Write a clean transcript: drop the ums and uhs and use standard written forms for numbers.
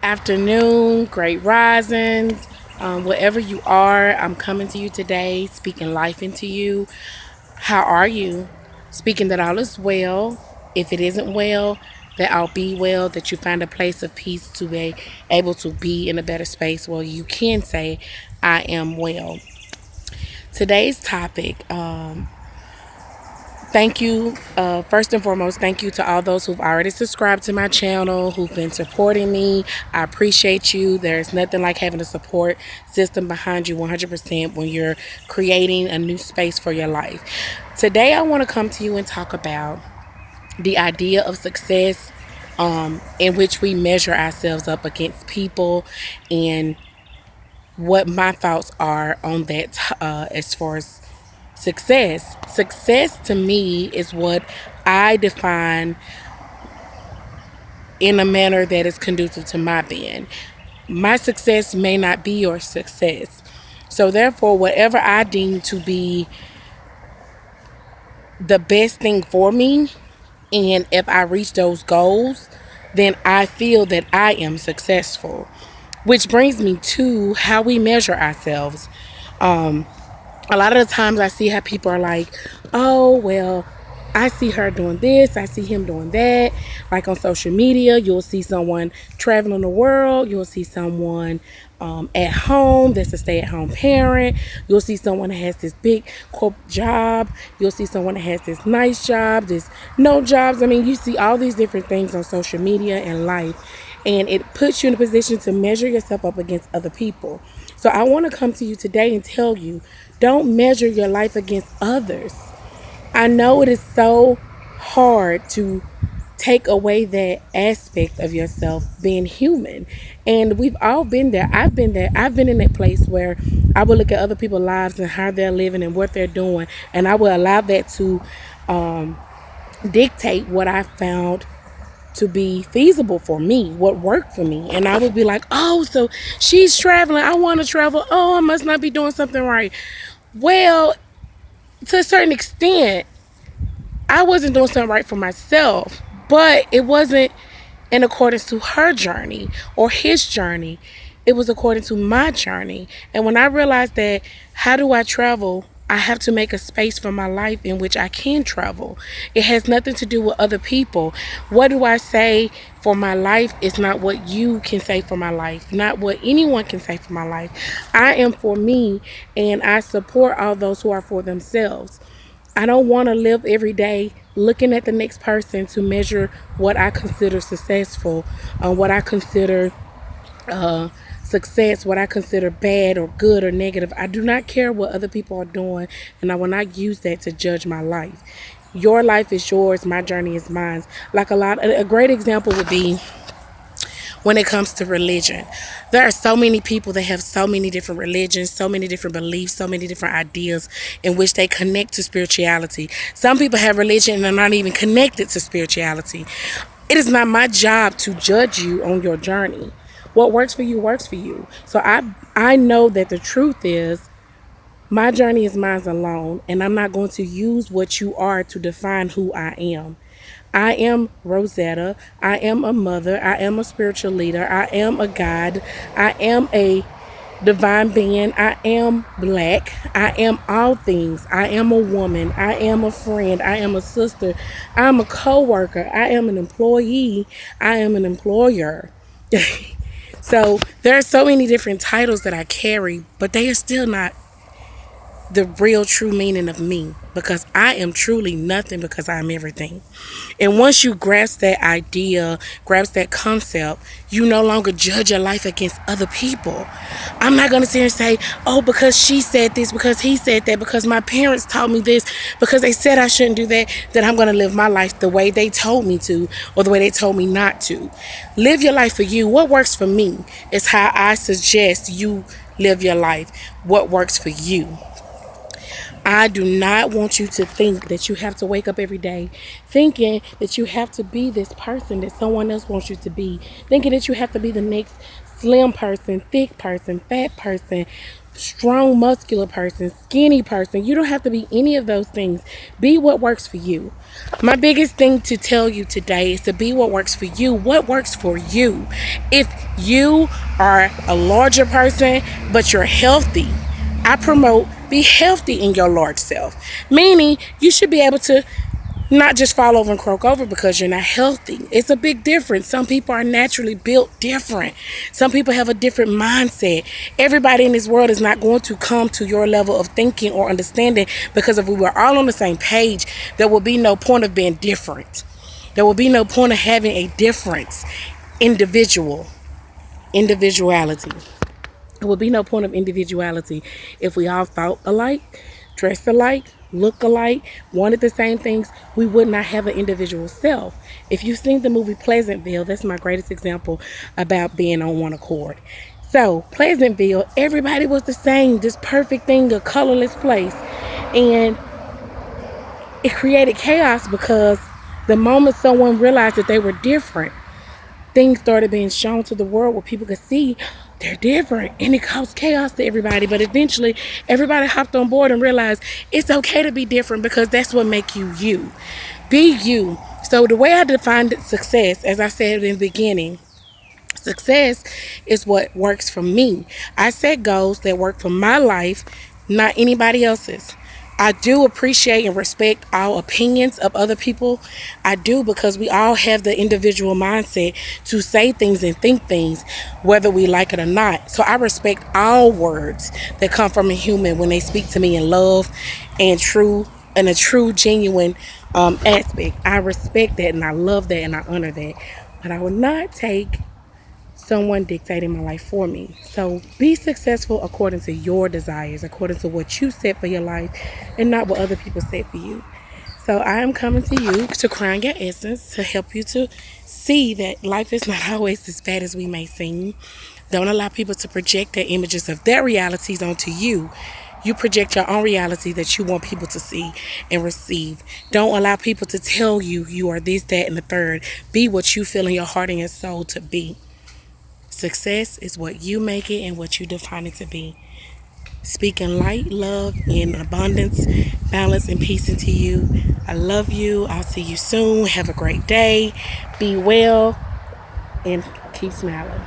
Afternoon, great rising. Wherever you are, I'm coming to you today, speaking life into you. How are you? Speaking that all is well. If it isn't well, that I'll be well, that you find a place of peace to be able to be in a better space where you can say, I am well. Today's topic, thank you. First and foremost, thank you to all those who've already subscribed to my channel, who've been supporting me. I appreciate you. There's nothing like having a support system behind you 100% when you're creating a new space for your life. Today, I want to come to you and talk about the idea of success, in which we measure ourselves up against people, and what my thoughts are on that as far as success. Success to me is what I define in a manner that is conducive to my being. My success may not be your success. So, therefore, whatever I deem to be the best thing for me, and if I reach those goals, then I feel that I am successful. Which brings me to how we measure ourselves. A lot of the times I see how people are like, oh, well, I see her doing this, I see him doing that. Like on social media, you'll see someone traveling the world, you'll see someone at home that's a stay at home parent, you'll see someone that has this big corporate job, you'll see someone that has this nice job, this no jobs. I mean, you see all these different things on social media and life, and it puts you in a position to measure yourself up against other people. So I want to come to you today and tell you, don't measure your life against others. I know it is so hard to take away that aspect of yourself being human. And we've all been there. I've been there. I've been in that place where I will look at other people's lives and how they're living and what they're doing, and I will allow that to dictate what I found to be feasible for me, what worked for me. And I would be like, oh, so she's traveling. I want to travel. Oh, I must not be doing something right. Well, to a certain extent, I wasn't doing something right for myself, but it wasn't in accordance to her journey or his journey. It was according to my journey. And when I realized that, how do I travel? I have to make a space for my life in which I can travel. It has nothing to do with other people. What do I say for my life is not what you can say for my life, not what anyone can say for my life. I am for me, and I support all those who are for themselves. I don't want to live every day looking at the next person to measure what I consider successful, what I consider uh, success, what I consider bad or good or negative. I do not care what other people are doing, and I will not use that to judge my life. Your life is yours, my journey is mine. A great example would be when it comes to religion. There are so many people that have so many different religions, so many different beliefs, so many different ideas in which they connect to spirituality. Some people have religion and are not even connected to spirituality. It is not my job to judge you on your journey. What works for you works for you. So I know that the truth is my journey is mine alone, and I'm not going to use what you are to define who I am. I am Rosetta. I am a mother. I am a spiritual leader. I am a guide. I am a divine being. I am black. I am all things. I am a woman. I am a friend. I am a sister. I am a co-worker. I am an employee. I am an employer. So there are so many different titles that I carry, but they are still not the real true meaning of me, because I am truly nothing because I am everything. And once you grasp that idea, grasp that concept, you no longer judge your life against other people. I'm not going to sit here and say, oh, because she said this, because he said that, because my parents taught me this, because they said I shouldn't do that I'm going to live my life the way they told me to or the way they told me not to. Live your life for you. What works for me is how I suggest you live your life. What works for you. I do not want you to think that you have to wake up every day thinking that you have to be this person that someone else wants you to be, thinking that you have to be the next slim person, thick person, fat person, strong, muscular person, skinny person. You don't have to be any of those things. Be what works for you. My biggest thing to tell you today is to be what works for you. What works for you? If you are a larger person, but you're healthy, I promote be healthy in your large self. Meaning you should be able to not just fall over and croak over because you're not healthy. It's a big difference. Some people are naturally built different. Some people have a different mindset. Everybody in this world is not going to come to your level of thinking or understanding, because if we were all on the same page, there would be no point of being different. There will be no point of having a difference. Individuality. There would be no point of individuality if we all thought alike, dressed alike, look alike, wanted the same things. We would not have an individual self. If you've seen the movie Pleasantville, that's my greatest example about being on one accord. So Pleasantville, everybody was the same, this perfect thing, a colorless place. And it created chaos because the moment someone realized that they were different, things started being shown to the world where people could see they're different, and it caused chaos to everybody. But eventually everybody hopped on board and realized it's okay to be different, because that's what makes you you. Be you. So the way I defined success, as I said in the beginning, success is what works for me. I set goals that work for my life, not anybody else's. I do appreciate and respect all opinions of other people. I do, because we all have the individual mindset to say things and think things, whether we like it or not. So I respect all words that come from a human when they speak to me in love and a true, genuine aspect. I respect that and I love that and I honor that. But I will not take someone dictating my life for me. So be successful according to your desires, according to what you set for your life, and not what other people set for you. So I am coming to you to crown your essence, to help you to see that life is not always as bad as we may seem. Don't allow people to project their images of their realities onto you. You project your own reality that you want people to see and receive. Don't allow people to tell you you are this, that, and the third. Be what you feel in your heart and your soul to be. Success is what you make it and what you define it to be. Speaking light, love, and abundance, balance, and peace into you. I love you. I'll see you soon. Have a great day. Be well and keep smiling.